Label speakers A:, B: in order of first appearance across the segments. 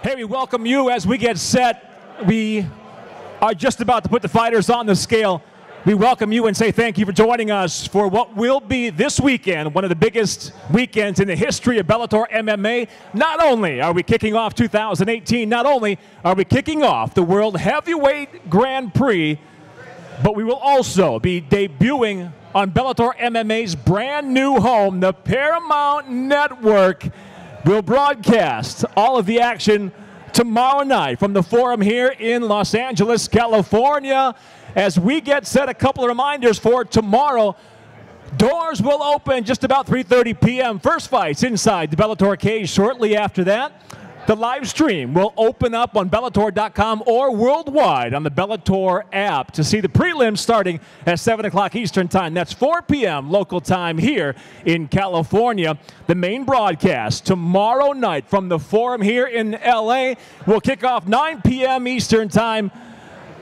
A: Hey, we welcome you as we get set. We are just about to put the fighters on the scale. We welcome you and say thank you for joining us for what will be this weekend, one of the biggest weekends in the history of Bellator MMA. Not only are we kicking off 2018, not only are we kicking off the World Heavyweight Grand Prix, but we will also be debuting on Bellator MMA's brand new home, the Paramount Network. We'll broadcast all of the action tomorrow night from the Forum here in Los Angeles, California. As we get set, a couple of reminders for tomorrow. Doors will open just about 3:30 p.m. First fights inside the Bellator cage. Shortly after that, the live stream will open up on Bellator.com or worldwide on the Bellator app to see the prelims starting at 7 o'clock Eastern Time. That's 4 p.m. local time here in California. The main broadcast tomorrow night from the Forum here in L.A. will kick off 9 p.m. Eastern Time.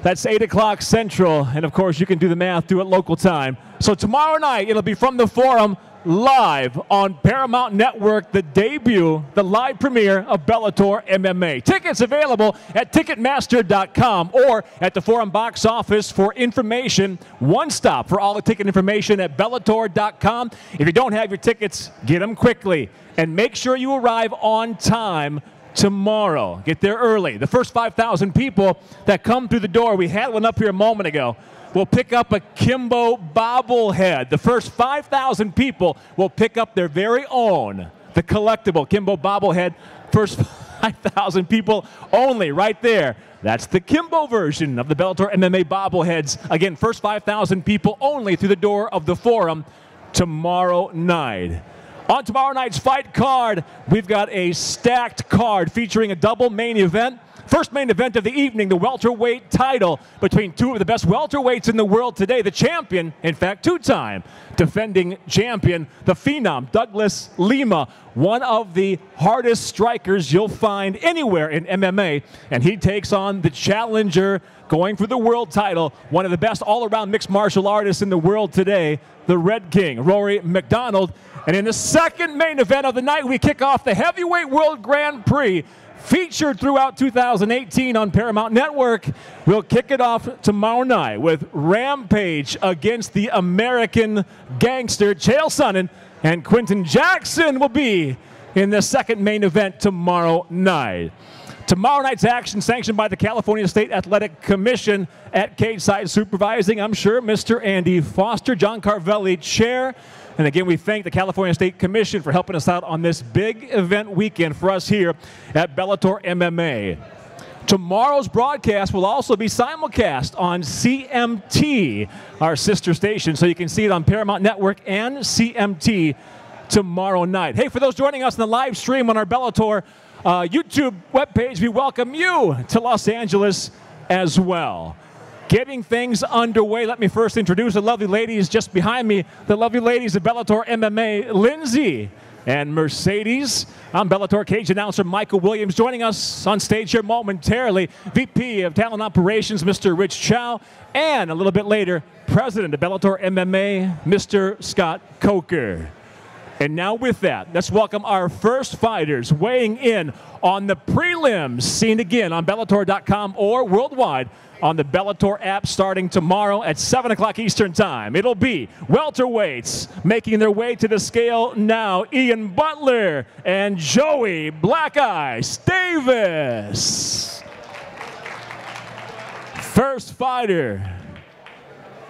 A: That's 8 o'clock Central. And, of course, you can do the math, do it local time. So tomorrow night, it'll be from the Forum, live on Paramount Network, the debut, the live premiere of Bellator MMA. Tickets available at Ticketmaster.com or at the Forum box office for information. One stop for all the ticket information at Bellator.com. If you don't have your tickets, get them quickly. And make sure you arrive on time tomorrow. Get there early. The first 5,000 people that come through the door, we had one up here a moment ago, will pick up a Kimbo bobblehead. The first 5,000 people will pick up their very own, the collectible Kimbo bobblehead. First 5,000 people only, right there. That's the Kimbo version of the Bellator MMA bobbleheads. Again, first 5,000 people only through the door of the Forum tomorrow night. On tomorrow night's fight card, we've got a stacked card featuring a double main event. First main event of the evening, the welterweight title between two of the best welterweights in the world today. The champion, in fact, two-time defending champion, the Phenom, Douglas Lima, one of the hardest strikers you'll find anywhere in MMA. And he takes on the challenger going for the world title, one of the best all-around mixed martial artists in the world today, the Red King, Rory MacDonald. And in the second main event of the night, we kick off the Heavyweight World Grand Prix, featured throughout 2018 on Paramount Network. We'll kick it off tomorrow night with Rampage against the American Gangster, Chael Sonnen, and Quinton Jackson will be in the second main event tomorrow night. Tomorrow night's action sanctioned by the California State Athletic Commission. At cage side supervising, I'm sure, Mr. Andy Foster, John Carvelli, chair. And again, we thank the California State Commission for helping us out on this big event weekend for us here at Bellator MMA. Tomorrow's broadcast will also be simulcast on CMT, our sister station, so you can see it on Paramount Network and CMT tomorrow night. Hey, for those joining us in the live stream on our Bellator YouTube webpage, we welcome you to Los Angeles as well. Getting things underway, let me first introduce the lovely ladies just behind me, the lovely ladies of Bellator MMA, Lindsay and Mercedes. I'm Bellator cage announcer Michael Williams. Joining us on stage here momentarily, VP of Talent Operations, Mr. Rich Chow, and a little bit later, President of Bellator MMA, Mr. Scott Coker. And now with that, let's welcome our first fighters weighing in on the prelims, seen again on Bellator.com or worldwide on the Bellator app starting tomorrow at 7 o'clock Eastern Time. It'll be welterweights making their way to the scale now, Ian Butler and Joey Black Ice Davis. First fighter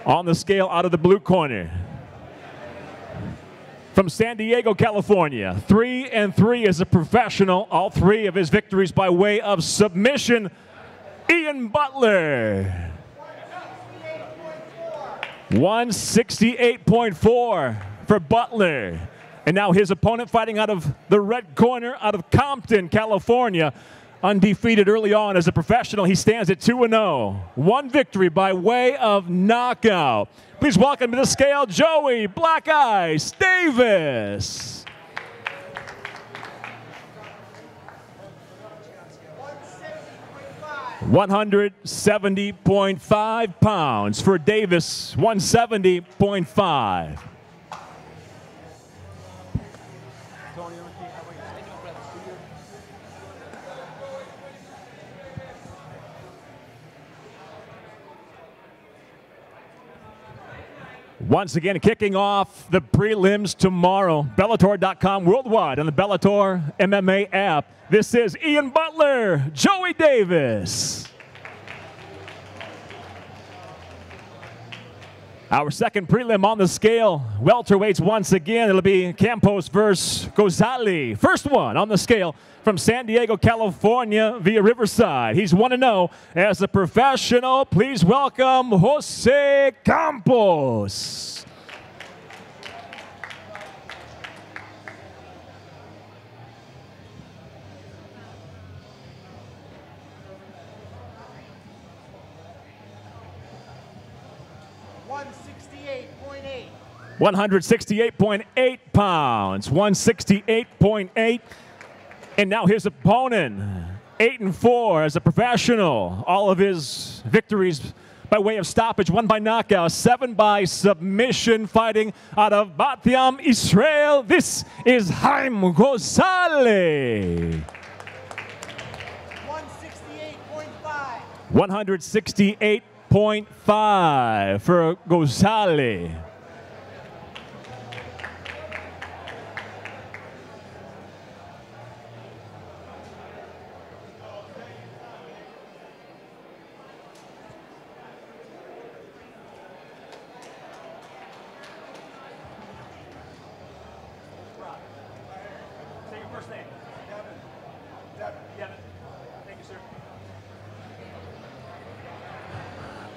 A: on the scale out of the blue corner. From San Diego, California, 3-3 as a professional, all three of his victories by way of submission. Ian Butler, 168.4 for Butler. And now his opponent fighting out of the red corner, out of Compton, California. Undefeated early on as a professional, he stands at 2-0. One victory by way of knockout. Please welcome to the scale, Joey Black Ice Davis. 170.5 pounds for Davis, 170.5. Once again, kicking off the prelims tomorrow. Bellator.com worldwide on the Bellator MMA app. This is Ian Butler, Joey Davis. Our second prelim on the scale. Welterweights once again. It'll be Campos versus Gozali. First one on the scale from San Diego, California via Riverside. He's 1-0 as a professional. Please welcome Jose Campos.
B: $168.8.
A: 168.8 pounds. 168.8. And now his opponent, 8-4 as a professional. All of his victories by way of stoppage, 1 by knockout, 7 by submission, fighting out of Bat-Yam, Israel. This is Haim Gozali.
B: 168.5.
A: 168.5 for Gozali.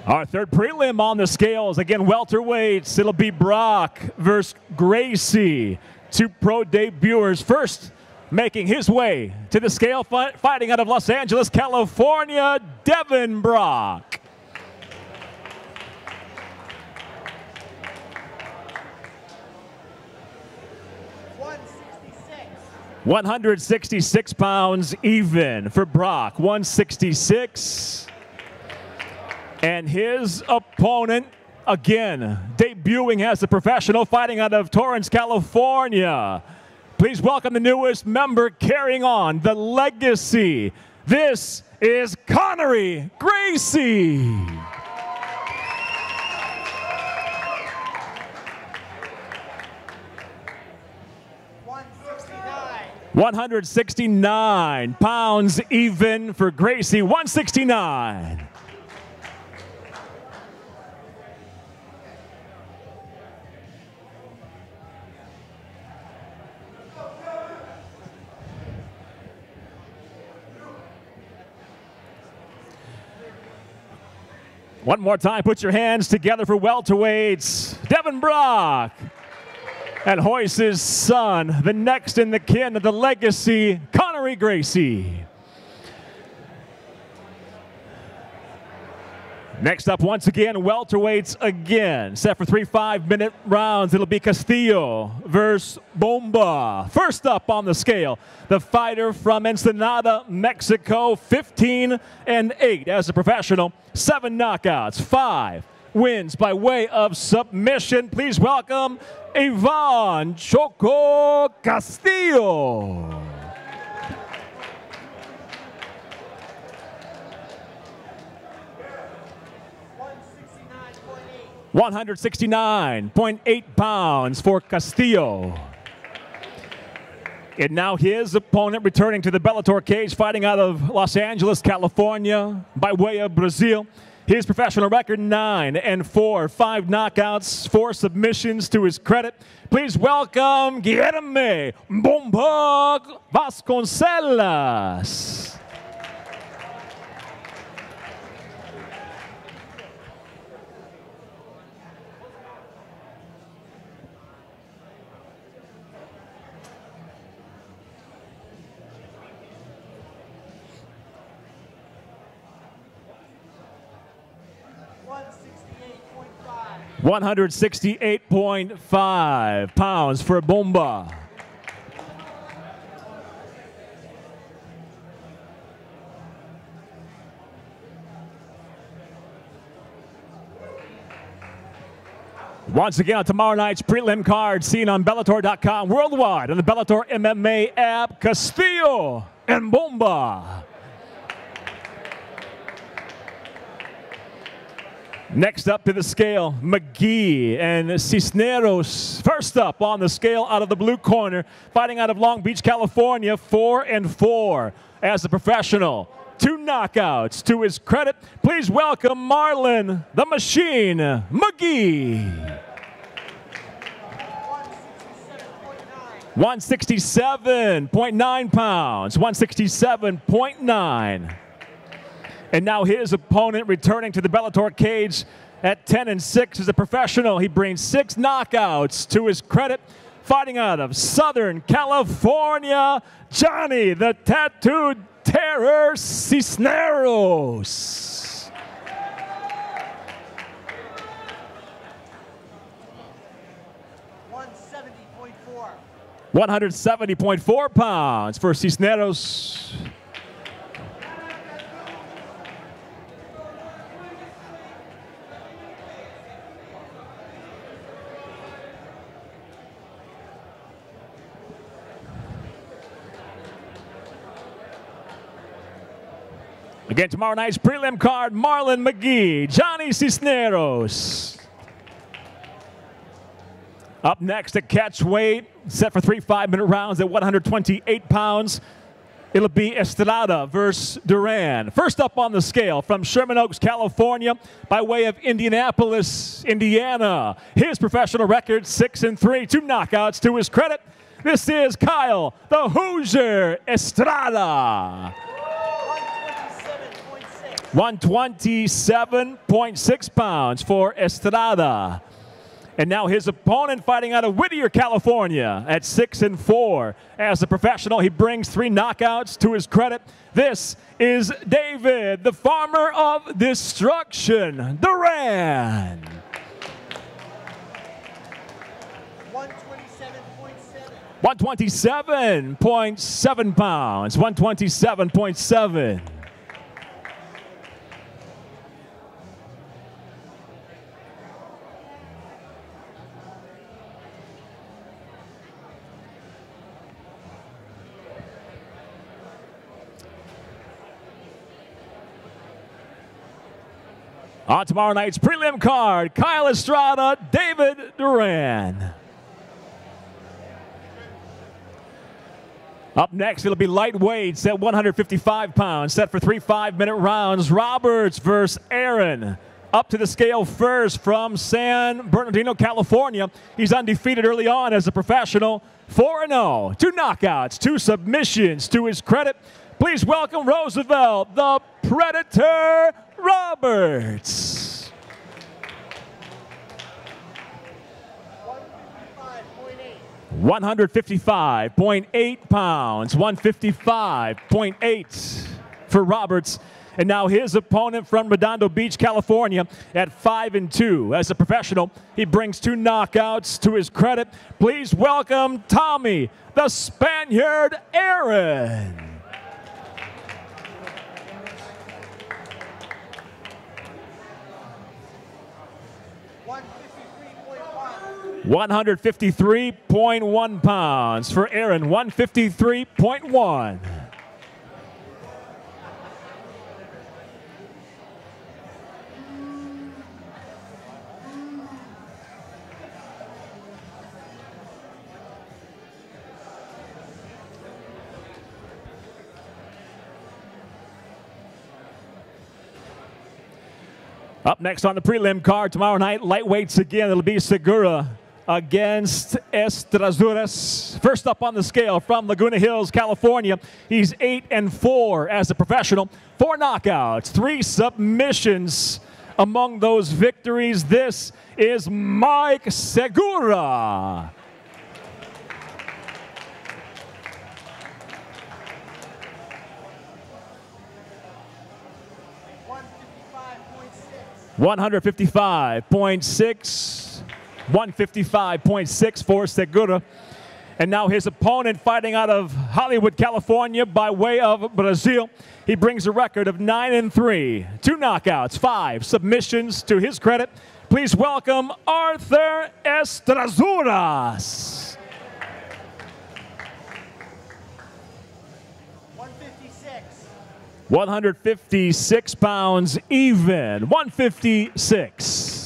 A: Our third prelim on the scales, again, welterweights. It'll be Brock versus Gracie. 2 pro debuters. First, making his way to the scale, fighting out of Los Angeles, California, Devin Brock. 166 pounds even for Brock. 166. And his opponent, again, debuting as a professional, fighting out of Torrance, California. Please welcome the newest member carrying on the legacy. This is Connery Gracie. 169 pounds even for Gracie. 169. One more time, put your hands together for welterweights. Devin Brock and Royce's son, the next in the kin of the legacy, Connery Gracie. Next up, once again, welterweights again. Set for 3 5-minute rounds. It'll be Castillo versus Bomba. First up on the scale, the fighter from Ensenada, Mexico, 15-8 as a professional. 7 knockouts, 5 wins by way of submission. Please welcome Ivan Choco Castillo. 169.8 pounds for Castillo. And now his opponent returning to the Bellator cage, fighting out of Los Angeles, California, by way of Brazil. His professional record, 9-4, 5 knockouts, 4 submissions to his credit. Please welcome Guilherme Bomba Vasconcelos. 168.5 pounds for Bomba. Once again, on tomorrow night's prelim card, seen on Bellator.com worldwide on the Bellator MMA app, Castillo and Bomba. Next up to the scale, McGee and Cisneros. First up on the scale out of the blue corner, fighting out of Long Beach, California, 4-4 as a professional. 2 knockouts. To his credit, please welcome Marlon the Machine McGee. 167.9 pounds. 167.9. And now his opponent returning to the Bellator cage at 10-6 as a professional. He brings 6 knockouts. To his credit, fighting out of Southern California, Johnny the Tattooed Terror Cisneros. 170.4 pounds for Cisneros. Again, tomorrow night's prelim card, Marlon McGee, Johnny Cisneros. Up next at catch weight, set for 3 5-minute rounds at 128 pounds. It'll be Estrada versus Duran. First up on the scale from Sherman Oaks, California, by way of Indianapolis, Indiana. His professional record, 6-3, 2 knockouts. To his credit, this is Kyle the Hoosier Estrada. 127.6 pounds for Estrada. And now his opponent fighting out of Whittier, California at 6-4. As a professional, he brings 3 knockouts. To his credit, this is David, the Farmer of Destruction, Duran. 127.7 pounds. 127.7. On tomorrow night's prelim card, Kyle Estrada, David Duran. Up next, it'll be lightweights at 155 pounds, set for 3 5-minute rounds. Roberts versus Aaron. Up to the scale first from San Bernardino, California. He's undefeated early on as a professional. 4-0, 2 knockouts, 2 submissions. To his credit, please welcome Roosevelt, the Predator Roberts. 155.8 pounds. 155.8 for Roberts. And now his opponent from Redondo Beach, California at 5-2. As a professional, he brings 2 knockouts. To his credit, please welcome Tommy, the Spaniard Aaron. 153.1 pounds for Aaron. 153.1. Up next on the prelim card tomorrow night, lightweights again. It'll be Segura against Estrazuras. First up on the scale from Laguna Hills, California. He's 8-4 as a professional. 4 knockouts, 3 submissions. Among those victories, this is Mike Segura. 155.6. 155.6 for Segura. And now his opponent fighting out of Hollywood, California by way of Brazil. He brings a record of 9-3, 2 knockouts, 5 submissions. To his credit, please welcome Arthur Estrazuras. 156. 156 pounds even. 156.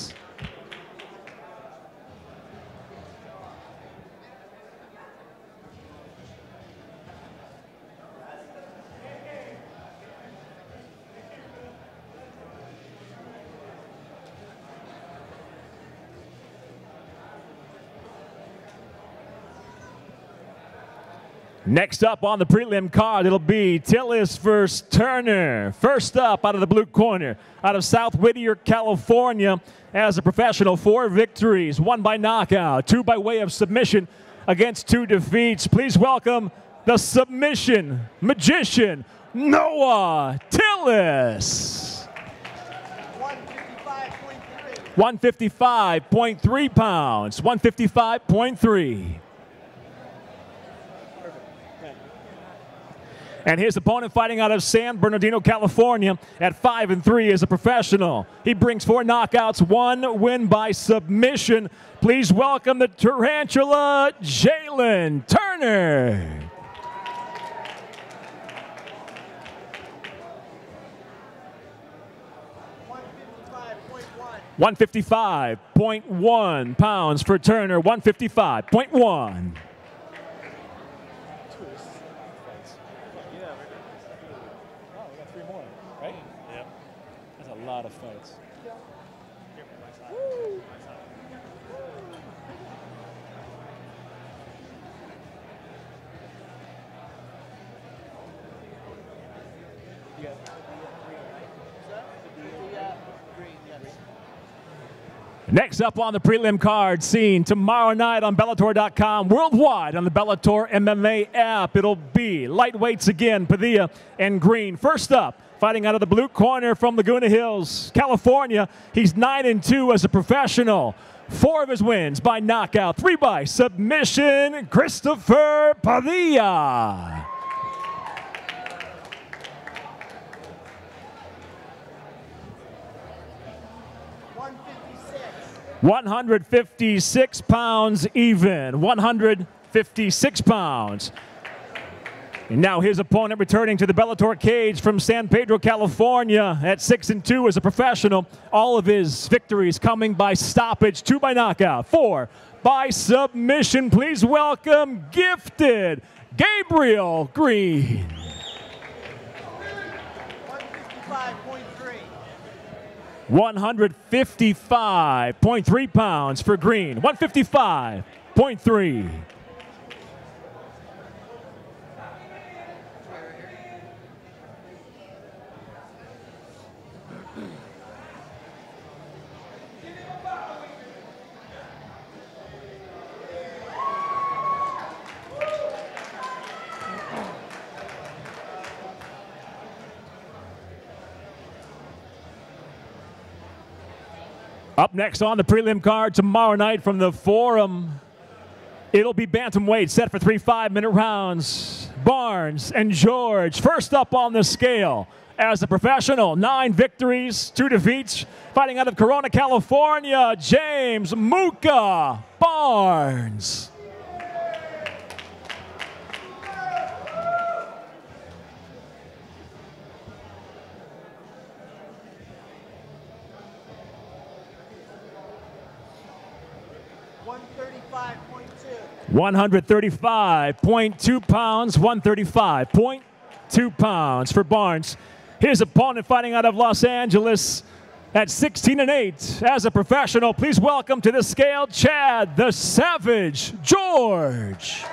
A: Next up on the prelim card, it'll be Tillis versus Turner. First up out of the blue corner, out of South Whittier, California, as a professional, 4 victories, 1 by knockout, 2 by way of submission against 2 defeats. Please welcome the submission magician, Noah Tillis. 155.3 pounds, 155.3. And his opponent fighting out of San Bernardino, California at 5-3 as a professional. He brings 4 knockouts, 1 win by submission. Please welcome the Tarantula, Jalen Turner. $155.1 pounds for Turner, 155.1.
C: A lot of fights.
A: Next up on the prelim card, seen tomorrow night on Bellator.com, worldwide on the Bellator MMA app. It'll be lightweights again, Padilla and Green. First up, fighting out of the blue corner from Laguna Hills, California. He's 9-2 as a professional. 4 of his wins by knockout, 3 by submission, Christopher Padilla. 156 pounds even, 156 pounds. And now his opponent returning to the Bellator cage from San Pedro, California at 6-2 as a professional. All of his victories coming by stoppage, 2 by knockout, 4 by submission. Please welcome gifted Gabriel Green. 155.3 pounds for Green, 155.3. Up next on the prelim card tomorrow night from the Forum, it'll be bantamweight set for 3 5-minute rounds. Barnes and George first up on the scale as a professional. 9 victories, 2 defeats. Fighting out of Corona, California, James Muka Barnes. $135.2 pounds, 135.2 pounds for Barnes. His opponent fighting out of Los Angeles at 16-8 as a professional. Please welcome to the scale, Chad the Savage George.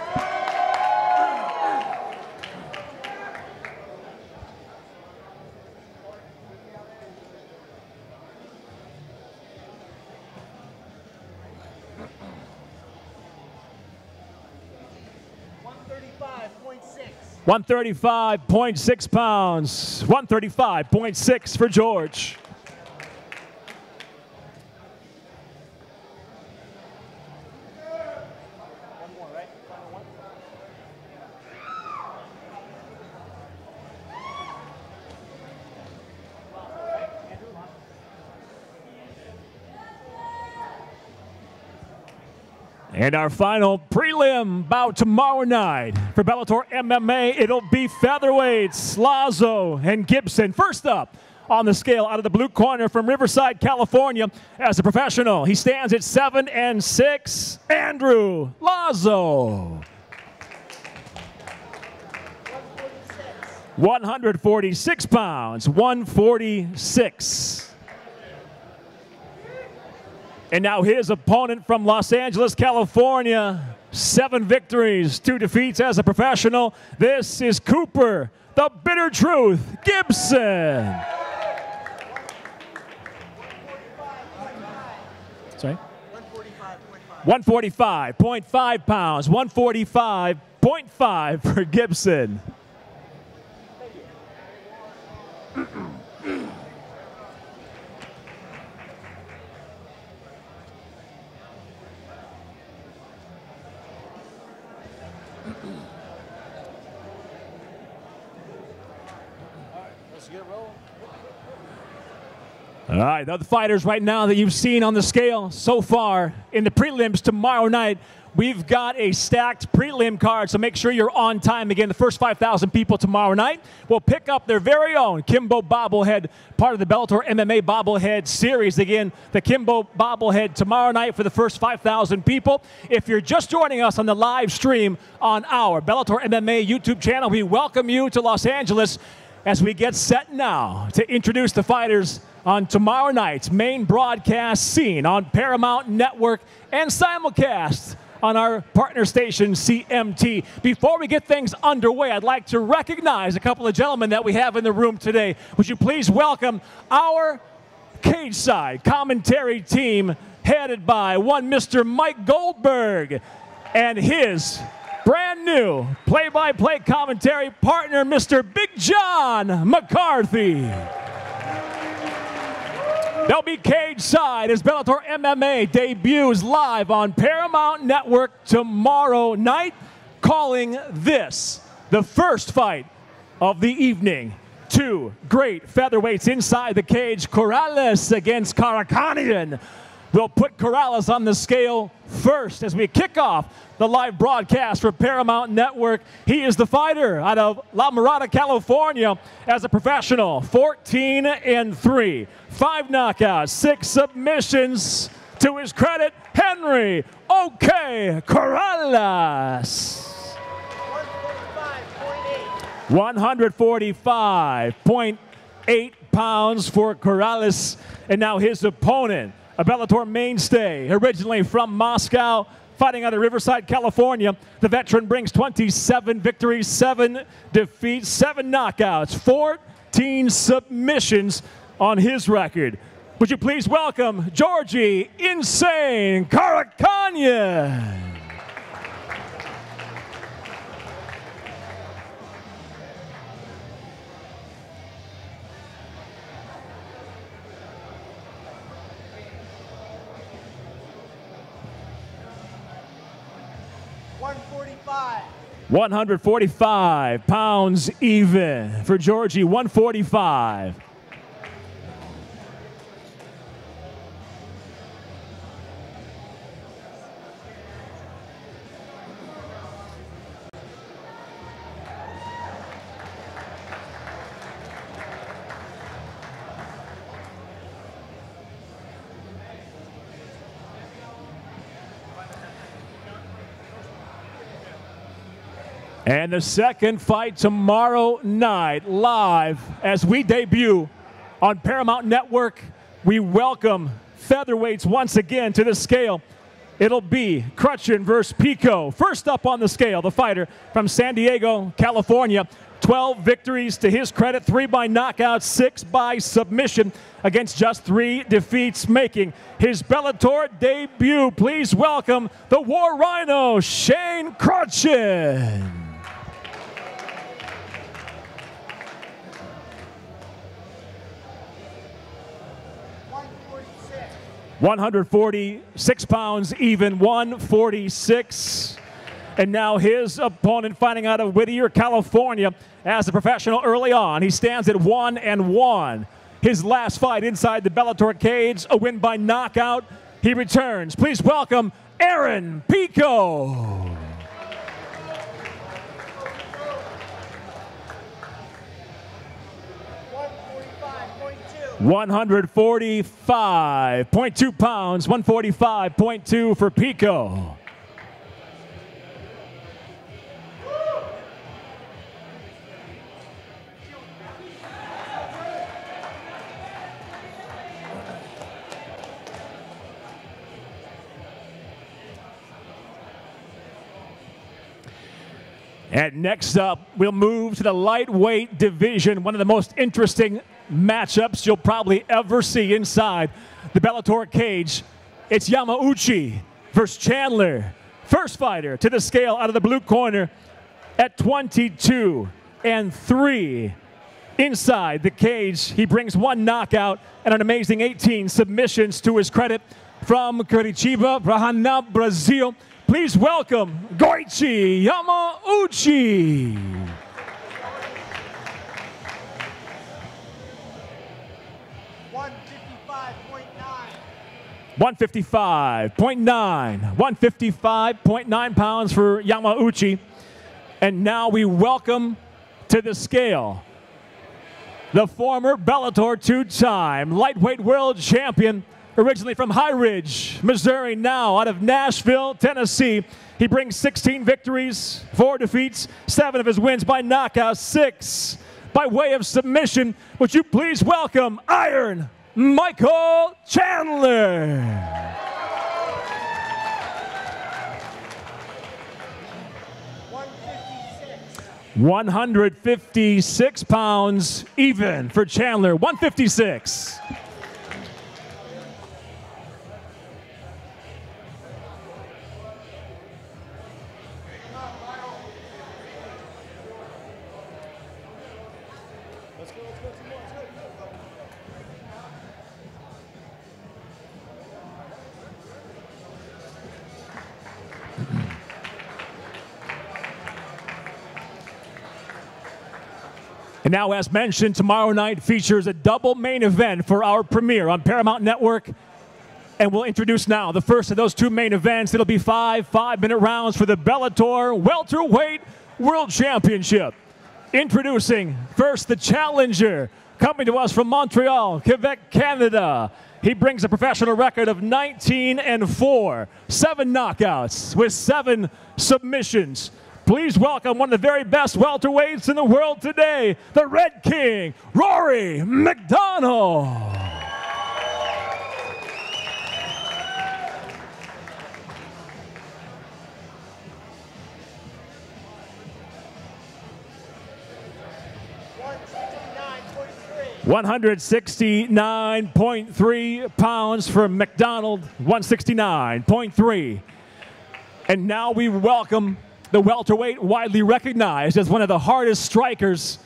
A: $135.6 pounds, 135.6 for George. And our final prelim bout tomorrow night for Bellator MMA, it'll be featherweights, Lazo and Gibson. First up on the scale out of the blue corner from Riverside, California, as a professional, he stands at 7'6", Andrew Lazo. 146 pounds, 146. And now his opponent from Los Angeles, California, 7 victories, 2 defeats as a professional. This is Cooper, the Bitter Truth, Gibson. Sorry? 145.5 pounds, 145.5 for Gibson. All right, the fighters right now that you've seen on the scale so far in the prelims tomorrow night, we've got a stacked prelim card, so make sure you're on time. Again, the first 5,000 people tomorrow night will pick up their very own Kimbo bobblehead, part of the Bellator MMA bobblehead series. Again, the Kimbo bobblehead tomorrow night for the first 5,000 people. If you're just joining us on the live stream on our Bellator MMA YouTube channel, we welcome you to Los Angeles as we get set now to introduce the fighters on tomorrow night's main broadcast scene on Paramount Network and simulcast on our partner station, CMT. Before we get things underway, I'd like to recognize a couple of gentlemen that we have in the room today. Would you please welcome our cage side commentary team headed by one Mr. Mike Goldberg and his brand new play-by-play commentary partner, Mr. Big John McCarthy. They'll be cage side as Bellator MMA debuts live on Paramount Network tomorrow night, calling this the first fight of the evening. 2 great featherweights inside the cage. Corrales against Karakanian. We'll put Corrales on the scale first as we kick off the live broadcast for Paramount Network. He is the fighter out of La Mirada, California, as a professional. 14-3, 5 knockouts, 6 submissions. To his credit, Henry OK Corrales. 145.8 pounds for Corrales. And now his opponent, a Bellator mainstay, originally from Moscow, fighting out of Riverside, California. The veteran brings 27 victories, 7 defeats, 7 knockouts, 14 submissions on his record. Would you please welcome Georgie Insane Karakanian. 145 pounds even for Georgie, 145. And the second fight tomorrow night, live as we debut on Paramount Network. We welcome featherweights once again to the scale. It'll be Crutchin versus Pico. First up on the scale, the fighter from San Diego, California. 12 victories to his credit, 3 by knockout, 6 by submission, against just 3 defeats, making his Bellator debut. Please welcome the War Rhino, Shane Crutchin. 146 pounds even, 146. And now his opponent, fighting out of Whittier, California, as a professional early on. He stands at 1-1. His last fight inside the Bellator cage, a win by knockout. He returns. Please welcome Aaron Pico. 145.2 pounds, 145.2 for Pico. And next up, we'll move to the lightweight division, one of the most interesting matchups you'll probably ever see inside the Bellator cage. It's Yamauchi versus Chandler. First fighter to the scale out of the blue corner at 22-3. Inside the cage, he brings 1 knockout and an amazing 18 submissions to his credit from Curitiba, Brazil. Please welcome Goichi Yamauchi. 155.9 pounds for Yamauchi. And now we welcome to the scale the former Bellator 2-time lightweight world champion, originally from High Ridge, Missouri, now out of Nashville, Tennessee. He brings 16 victories, 4 defeats, 7 of his wins by knockout, 6 by way of submission. Would you please welcome Iron Michael Chandler. 156 pounds even for Chandler, 156. And now, as mentioned, tomorrow night features a double main event for our premiere on Paramount Network. And we'll introduce now the first of those 2 main events. It'll be 5 5-minute rounds for the Bellator Welterweight World Championship. Introducing first the challenger, coming to us from Montreal, Quebec, Canada. He brings a professional record of 19-4, 7 knockouts with 7 submissions. Please welcome one of the very best welterweights in the world today, the Red King, Rory MacDonald. $169.3 pounds for MacDonald, 169.3. And now we welcome the welterweight, widely recognized as one of the hardest strikers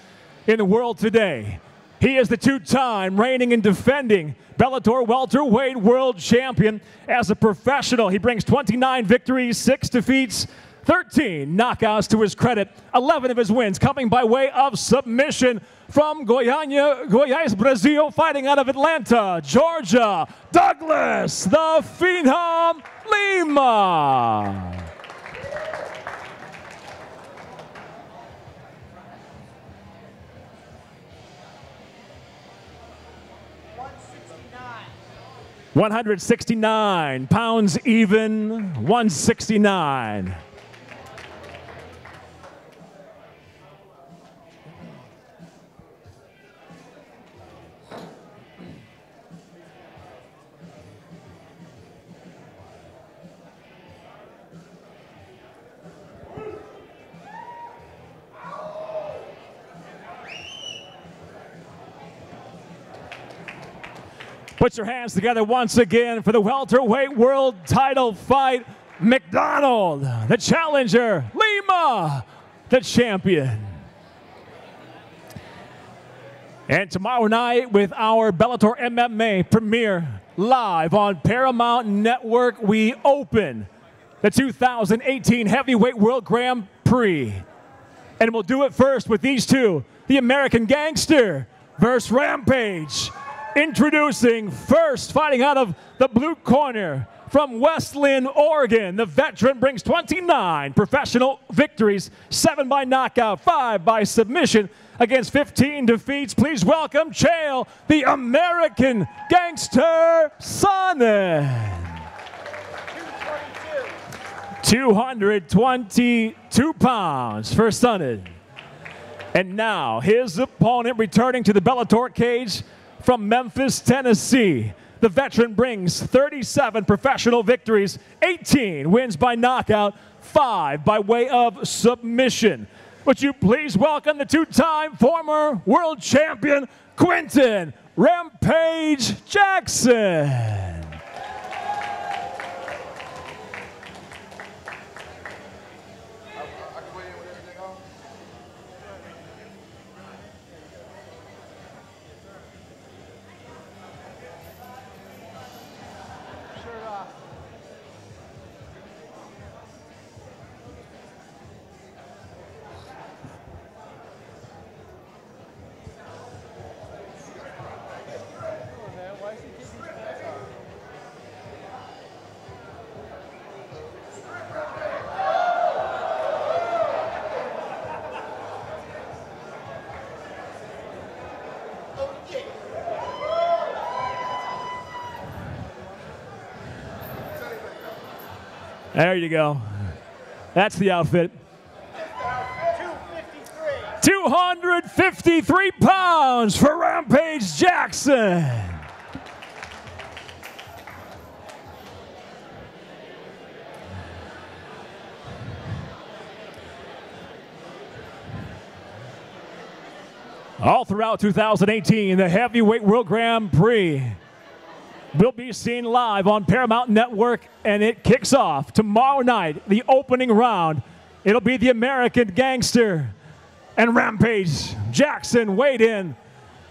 A: in the world today. He is the 2-time reigning and defending Bellator welterweight world champion. As a professional, he brings 29 victories, 6 defeats, 13 knockouts to his credit, 11 of his wins coming by way of submission. From Goiás, Brazil, fighting out of Atlanta, Georgia, Douglas, the Phenom Lima. 169 pounds even, 169. Put your hands together once again for the welterweight world title fight. MacDonald, the challenger. Lima, the champion. And tomorrow night with our Bellator MMA premiere live on Paramount Network, we open the 2018 Heavyweight World Grand Prix. And we'll do it first with these 2, the American Gangster versus Rampage. Introducing first, fighting out of the blue corner from Westland, Oregon, the veteran brings 29 professional victories, 7 by knockout, 5 by submission, against 15 defeats. Please welcome Chael, the American Gangster Sonnen. 222 pounds for Sonnen. And now his opponent, returning to the Bellator cage from Memphis, Tennessee. The veteran brings 37 professional victories, 18 wins by knockout, 5 by way of submission. Would you please welcome the two-time former world champion, Quinton Rampage Jackson. There you go. That's the outfit. 253 pounds for Rampage Jackson. All throughout 2018, the Heavyweight World Grand Prix will be seen live on Paramount Network, and it kicks off tomorrow night, the opening round. It'll be the American Gangster and Rampage Jackson weighed in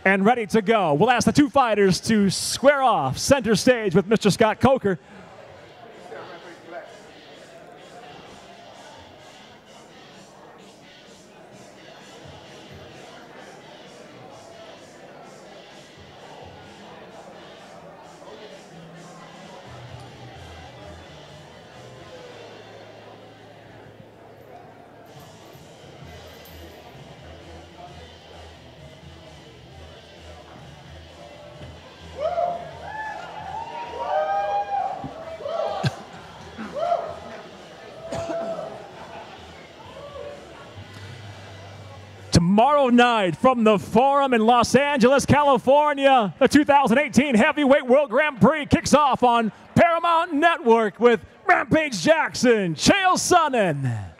A: and ready to go. We'll ask the two fighters to square off center stage with Mr. Scott Coker. Tomorrow night from the Forum in Los Angeles, California, the 2018 Heavyweight World Grand Prix kicks off on Paramount Network with Rampage Jackson, Chael Sonnen.